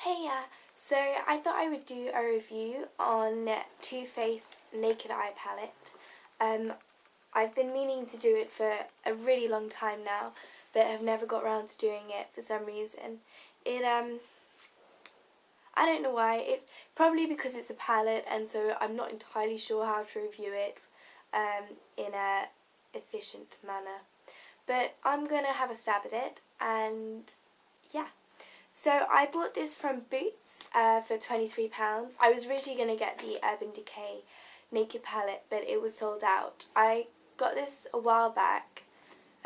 Hey, so I thought I would do a review on Too Faced Naked Eye Palette. I've been meaning to do it for a really long time now, but have never got around to doing it for some reason. I don't know why. It's probably because it's a palette, and so I'm not entirely sure how to review it in a efficient manner. But I'm gonna have a stab at it, and yeah. So I bought this from Boots for £23. I was originally going to get the Urban Decay Naked Palette, but it was sold out. I got this a while back,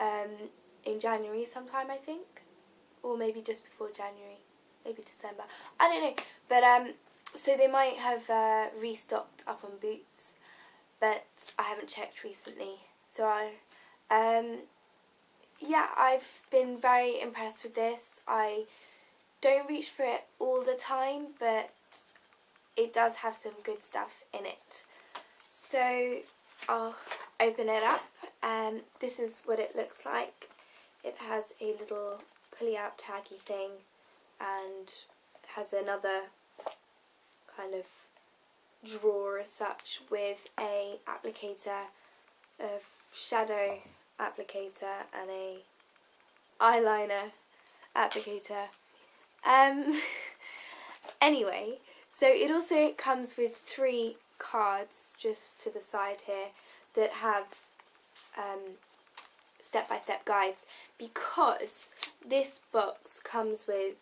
in January sometime I think, or maybe just before January, maybe December, I don't know. But so they might have restocked up on Boots, but I haven't checked recently. So yeah, I've been very impressed with this. I don't reach for it all the time, but it does have some good stuff in it. So I'll open it up, and this is what it looks like. It has a little pulley out taggy thing, and has another kind of drawer as such with a applicator, a shadow applicator, and a eyeliner applicator. Anyway, so it also comes with 3 cards just to the side here that have step-by-step guides, because this box comes with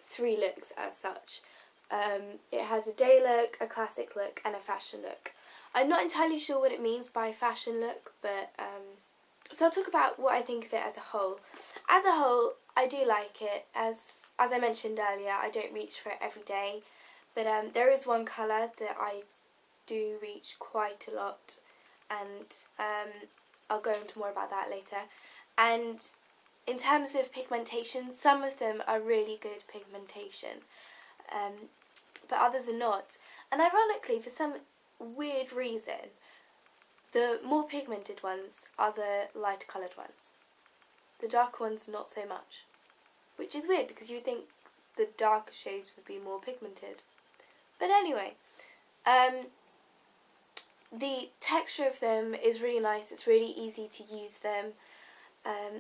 3 looks as such. It has a day look, a classic look, and a fashion look. I'm not entirely sure what it means by fashion look, but so I'll talk about what I think of it as a whole. As a whole, I do like it. As I mentioned earlier, I don't reach for it every day, but there is one colour that I do reach quite a lot, and I'll go into more about that later. And in terms of pigmentation, some of them are really good pigmentation, but others are not. And ironically, for some weird reason, the more pigmented ones are the lighter coloured ones. The darker ones, not so much. Which is weird, because you would think the darker shades would be more pigmented. But anyway, the texture of them is really nice. It's really easy to use them.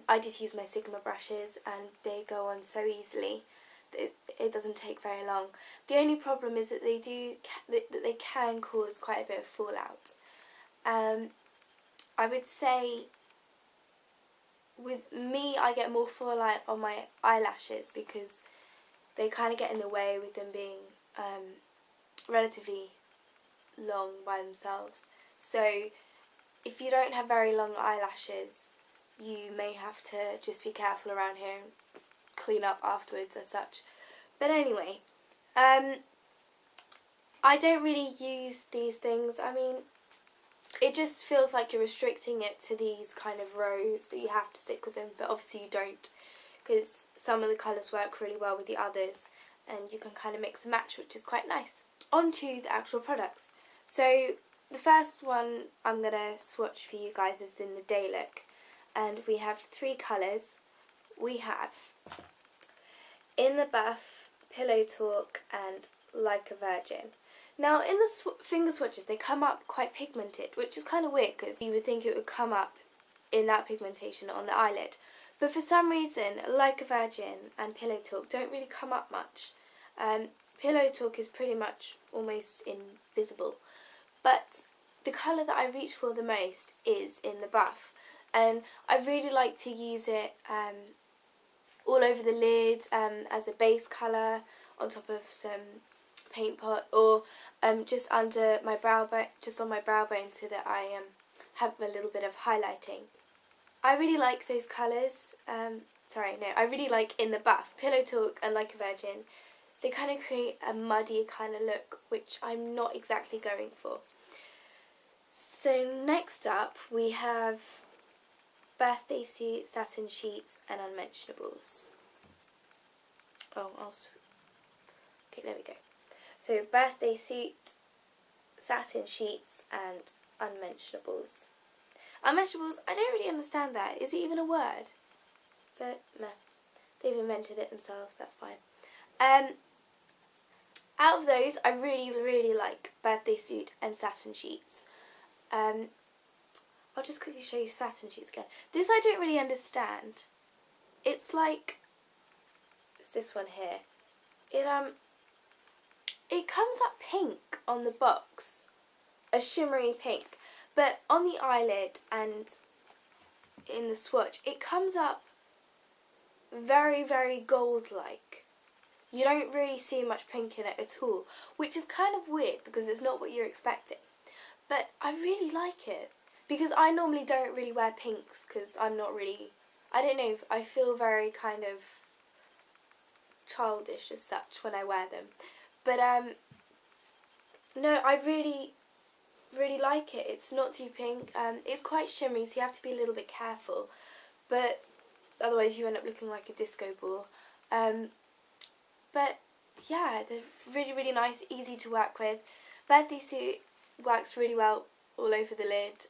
I just use my Sigma brushes, and they go on so easily. It doesn't take very long. The only problem is that they can cause quite a bit of fallout. I would say with me, I get more fallout on my eyelashes because they kind of get in the way with them being relatively long by themselves. So if you don't have very long eyelashes, you may have to just be careful around here and clean up afterwards as such. But anyway, I don't really use these things. I mean, it just feels like you're restricting it to these kind of rows that you have to stick with them, but obviously you don't, because some of the colours work really well with the others, and you can kind of mix and match, which is quite nice. On to the actual products. So the first one I'm going to swatch for you guys is in the day look, and we have 3 colours. We have In the Buff, Pillow Talk, and Like a Virgin. Now, in the finger swatches, they come up quite pigmented, which is kind of weird because you would think it would come up in that pigmentation on the eyelid. But for some reason, Like a Virgin and Pillow Talk don't really come up much. Pillow Talk is pretty much almost invisible. But the colour that I reach for the most is In the Buff. And I really like to use it all over the lid as a base colour on top of some paint pot, or just under my brow bone, just on my brow bone, so that I have a little bit of highlighting. I really like those colours. I really like In the Buff, Pillow Talk, and Like a Virgin. They kind of create a muddy kind of look, which I'm not exactly going for. So next up we have Birthday Suit, Satin Sheets, and Unmentionables. Okay, there we go. So Birthday Suit, Satin Sheets, and Unmentionables. Unmentionables, I don't really understand that. Is it even a word? But meh. They've invented it themselves, that's fine. Out of those, I really like Birthday Suit and Satin Sheets. I'll just quickly show you Satin Sheets again. This I don't really understand. It's like, it's this one here. It comes up pink on the box, a shimmery pink, but on the eyelid and in the swatch, it comes up very gold-like. You don't really see much pink in it at all, which is kind of weird because it's not what you're expecting. But I really like it because I normally don't really wear pinks because I'm not really, I don't know, I feel very kind of childish as such when I wear them. But no, I really like it. It's not too pink. It's quite shimmery, so you have to be a little bit careful. But otherwise you end up looking like a disco ball. But yeah, they're really nice, easy to work with. Birthday Suit works really well all over the lid.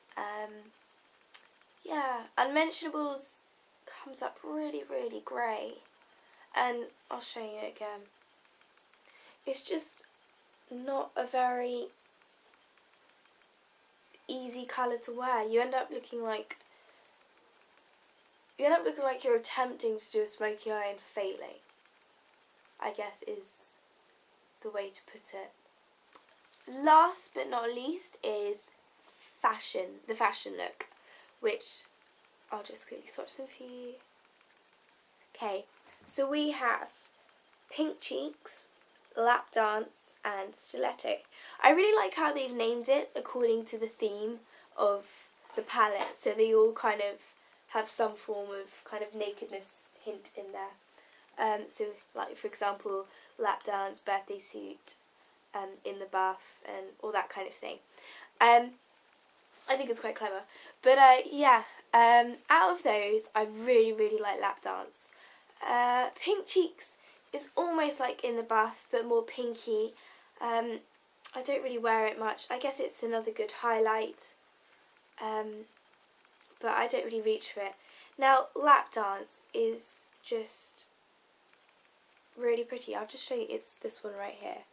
Yeah, Unmentionables comes up really grey. And I'll show you again. It's just not a very easy colour to wear. You end up looking like you're attempting to do a smoky eye and failing, I guess is the way to put it. Last but not least is the fashion look, which I'll just quickly swatch them for you. Okay, so we have Pink Cheeks, Lap Dance and Stiletto. I really like how they've named it according to the theme of the palette, so they all kind of have some form of kind of nakedness hint in there. So like for example, Lap Dance, Birthday Suit, in the bath and all that kind of thing. I think it's quite clever. But yeah, out of those, I really like Lap Dance. Pink Cheeks is almost like in the bath, but more pinky. I don't really wear it much. I guess it's another good highlight. But I don't really reach for it. Now, Lap Dance is just really pretty. I'll just show you, it's this one right here.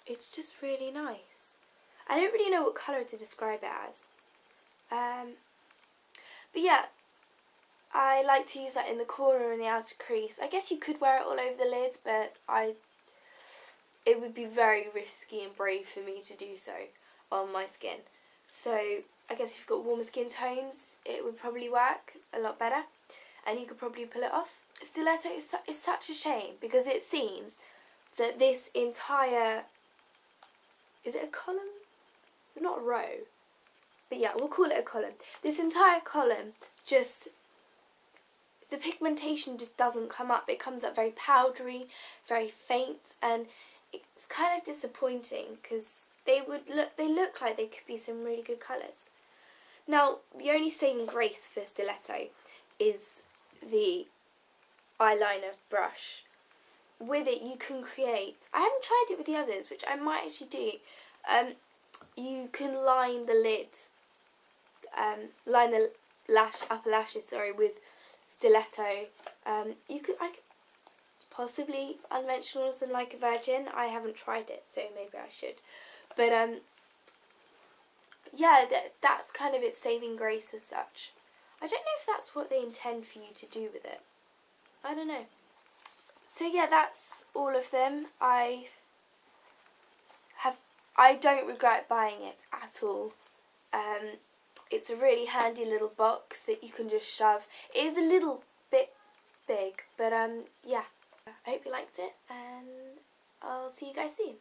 It's just really nice. I don't really know what colour to describe it as. But yeah, I like to use that in the corner and the outer crease. I guess you could wear it all over the lids, but it would be very risky and brave for me to do so on my skin. So I guess if you've got warmer skin tones, it would probably work a lot better, and you could probably pull it off. Stiletto is such a shame because it seems that this entire, is it a column? It's not a row, but yeah, we'll call it a column. This entire column just, the pigmentation just doesn't come up. It comes up very powdery, very faint, and it's kind of disappointing because they look like they could be some really good colours. Now, the only saving grace for Stiletto is the eyeliner brush. With it, you can create, I haven't tried it with the others, which I might actually do. You can line the lid, line the upper lashes, with Stiletto. I could possibly Unmentionables and Like a Virgin. I haven't tried it, so maybe I should. But yeah, that's kind of its saving grace as such. I don't know if that's what they intend for you to do with it. I don't know. So yeah, that's all of them. I don't regret buying it at all. It's a really handy little box that you can just shove. It is a little bit big, but yeah. I hope you liked it, and I'll see you guys soon.